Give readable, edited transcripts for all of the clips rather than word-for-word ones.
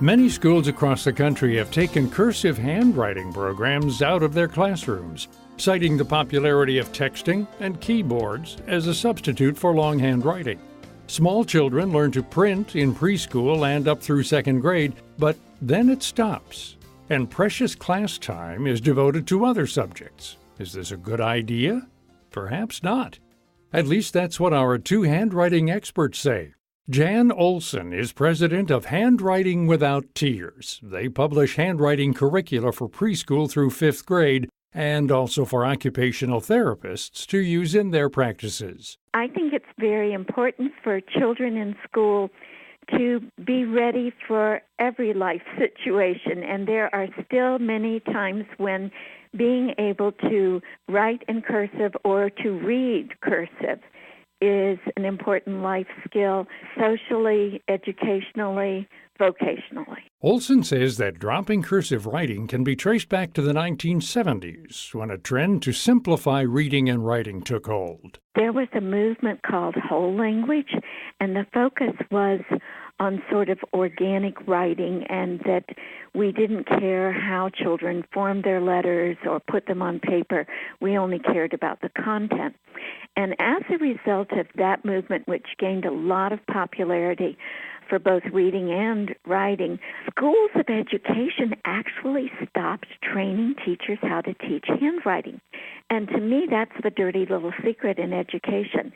Many schools across the country have taken cursive handwriting programs out of their classrooms, citing the popularity of texting and keyboards as a substitute for longhand writing. Small children learn to print in preschool and up through second grade, but then it stops, and precious class time is devoted to other subjects. Is this a good idea? Perhaps not. At least that's what our two handwriting experts say. Jan Olson is president of Handwriting Without Tears. They publish handwriting curricula for preschool through fifth grade and also for occupational therapists to use in their practices. I think it's very important for children in school to be ready for every life situation, and there are still many times when being able to write in cursive or to read cursive is an important life skill, socially, educationally, vocationally. Olson says that dropping cursive writing can be traced back to the 1970s, when a trend to simplify reading and writing took hold. There was a movement called whole language, and the focus was on sort of organic writing, and that we didn't care how children formed their letters or put them on paper. We only cared about the content. And as a result of that movement, which gained a lot of popularity for both reading and writing, schools of education actually stopped training teachers how to teach handwriting. And to me, that's the dirty little secret in education.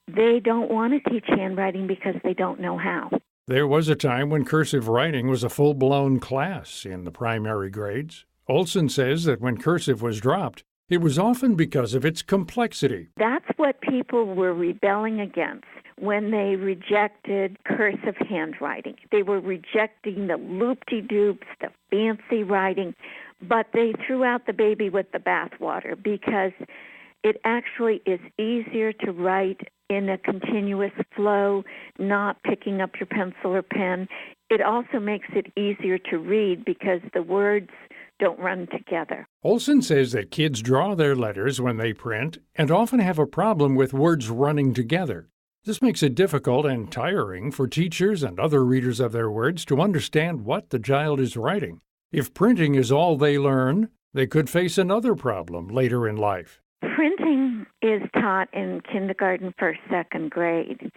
They don't want to teach handwriting because they don't know how. There was a time when cursive writing was a full-blown class in the primary grades. Olson says that when cursive was dropped, it was often because of its complexity. That's what people were rebelling against when they rejected cursive handwriting. They were rejecting the loop-de-doops, the fancy writing, but they threw out the baby with the bathwater because it actually is easier to write in a continuous flow, not picking up your pencil or pen. It also makes it easier to read because the words don't run together. Olson says that kids draw their letters when they print and often have a problem with words running together. This makes it difficult and tiring for teachers and other readers of their words to understand what the child is writing. If printing is all they learn, they could face another problem later in life. Printing is taught in kindergarten, first, second grade,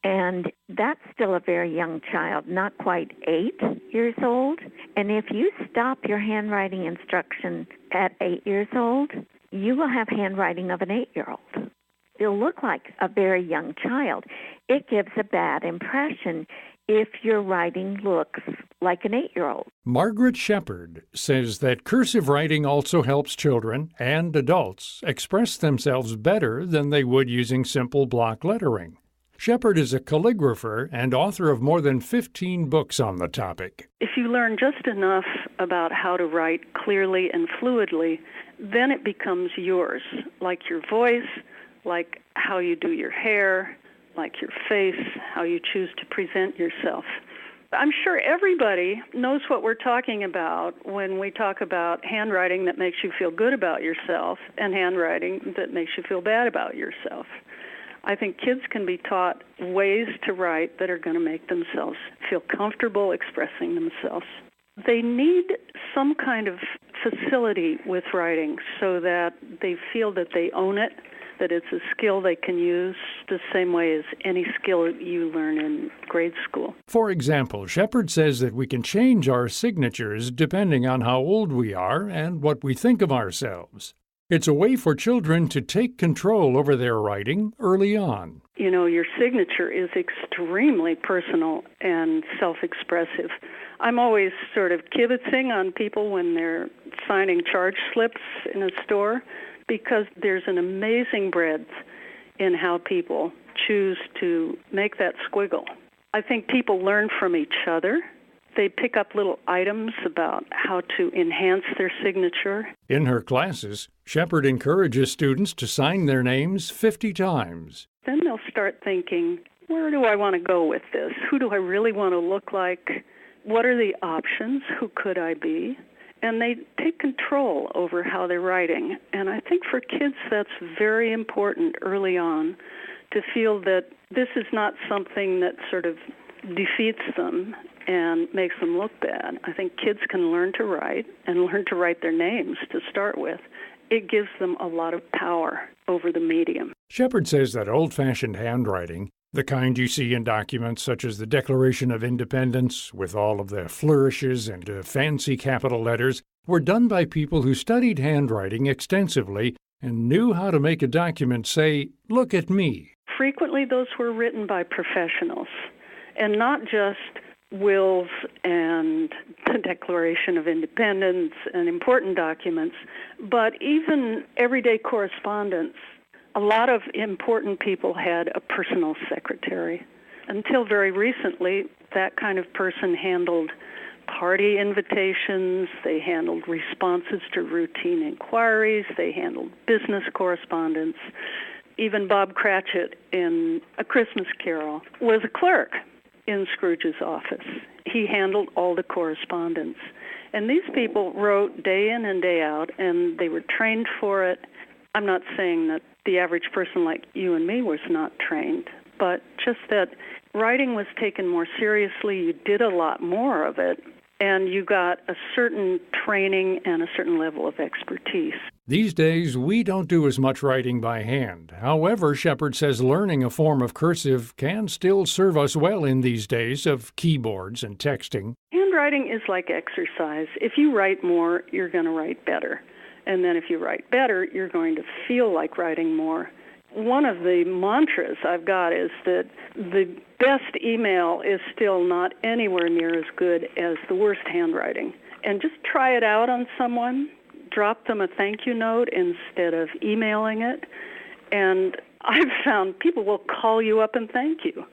and that's still a very young child, not quite 8 years old. And if you stop your handwriting instruction at 8 years old, you will have handwriting of an 8-year-old. You'll look like a very young child. It gives a bad impression if your writing looks like an 8-year-old. Margaret Shepard says that cursive writing also helps children and adults express themselves better than they would using simple block lettering. Shepard is a calligrapher and author of more than 15 books on the topic. If you learn just enough about how to write clearly and fluidly, then it becomes yours, like your voice, like how you do your hair, like your face, how you choose to present yourself. I'm sure everybody knows what we're talking about when we talk about handwriting that makes you feel good about yourself and handwriting that makes you feel bad about yourself. I think kids can be taught ways to write that are going to make themselves feel comfortable expressing themselves. They need some kind of facility with writing so that they feel that they own it, that it's a skill they can use the same way as any skill you learn in grade school. For example, Shepard says that we can change our signatures depending on how old we are and what we think of ourselves. It's a way for children to take control over their writing early on. You know, your signature is extremely personal and self-expressive. I'm always sort of kibitzing on people when they're signing charge slips in a store, because there's an amazing breadth in how people choose to make that squiggle. I think people learn from each other. They pick up little items about how to enhance their signature. In her classes, Shepard encourages students to sign their names 50 times. Then they'll start thinking, where do I want to go with this? Who do I really want to look like? What are the options? Who could I be? And they take control over how they're writing. And I think for kids that's very important early on, to feel that this is not something that sort of defeats them and makes them look bad. I think kids can learn to write and learn to write their names to start with. It gives them a lot of power over the medium. Shepard says that old-fashioned handwriting, the kind you see in documents such as the Declaration of Independence, with all of the flourishes and fancy capital letters, were done by people who studied handwriting extensively and knew how to make a document say, "Look at me." Frequently, those were written by professionals, and not just wills and the Declaration of Independence and important documents, but even everyday correspondence. A lot of important people had a personal secretary. Until very recently, that kind of person handled party invitations, they handled responses to routine inquiries, they handled business correspondence. Even Bob Cratchit in A Christmas Carol was a clerk in Scrooge's office. He handled all the correspondence. And these people wrote day in and day out, and they were trained for it. I'm not saying that the average person like you and me was not trained, but just that writing was taken more seriously. You did a lot more of it, and you got a certain training and a certain level of expertise. These days, we don't do as much writing by hand. However, Shepard says learning a form of cursive can still serve us well in these days of keyboards and texting. Handwriting is like exercise. If you write more, you're going to write better. And then if you write better, you're going to feel like writing more. One of the mantras I've got is that the best email is still not anywhere near as good as the worst handwriting. And just try it out on someone. Drop them a thank you note instead of emailing it. And I've found people will call you up and thank you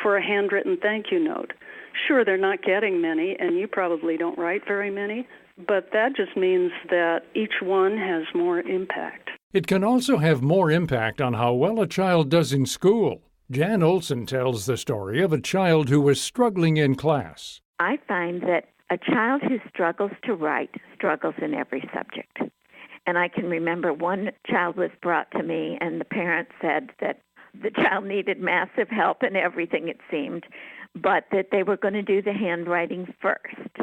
for a handwritten thank you note. Sure, they're not getting many, and you probably don't write very many, but that just means that each one has more impact. It can also have more impact on how well a child does in school. Jan Olson tells the story of a child who was struggling in class. I find that a child who struggles to write struggles in every subject. And I can remember one child was brought to me, and the parent said that the child needed massive help in everything, it seemed, but that they were going to do the handwriting first.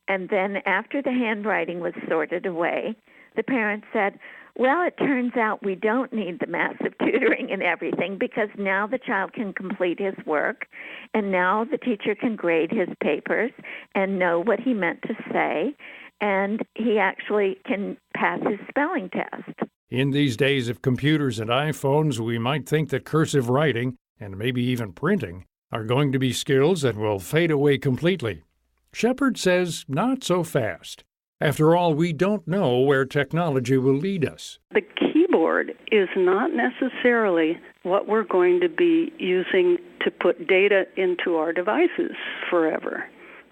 And then after the handwriting was sorted away, the parent said, well, it turns out we don't need the massive tutoring and everything because now the child can complete his work and now the teacher can grade his papers and know what he meant to say, and he actually can pass his spelling test. In these days of computers and iPhones, we might think that cursive writing, and maybe even printing, are going to be skills that will fade away completely. Shepard says not so fast. After all, we don't know where technology will lead us. The keyboard is not necessarily what we're going to be using to put data into our devices forever.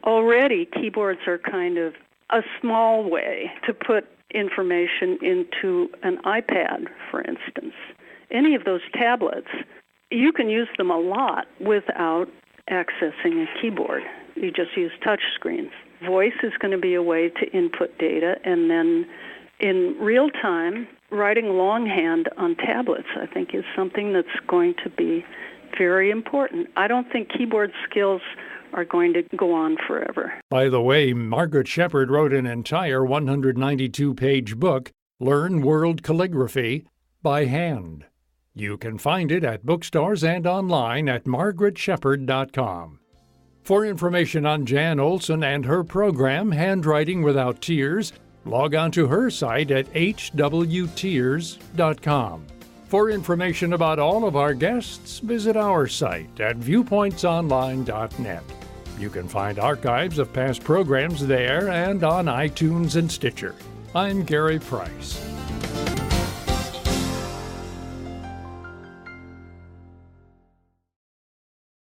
Already, keyboards are kind of a small way to put information into an iPad, for instance. Any of those tablets, you can use them a lot without accessing a keyboard. You just use touch screens. Voice is going to be a way to input data, and then in real time, writing longhand on tablets, I think, is something that's going to be very important. I don't think keyboard skills are going to go on forever. By the way, Margaret Shepard wrote an entire 192-page book, Learn World Calligraphy, by hand. You can find it at bookstores and online at margaretshepard.com. For information on Jan Olson and her program, Handwriting Without Tears, log on to her site at hwtears.com. For information about all of our guests, visit our site at viewpointsonline.net. You can find archives of past programs there and on iTunes and Stitcher. I'm Gary Price.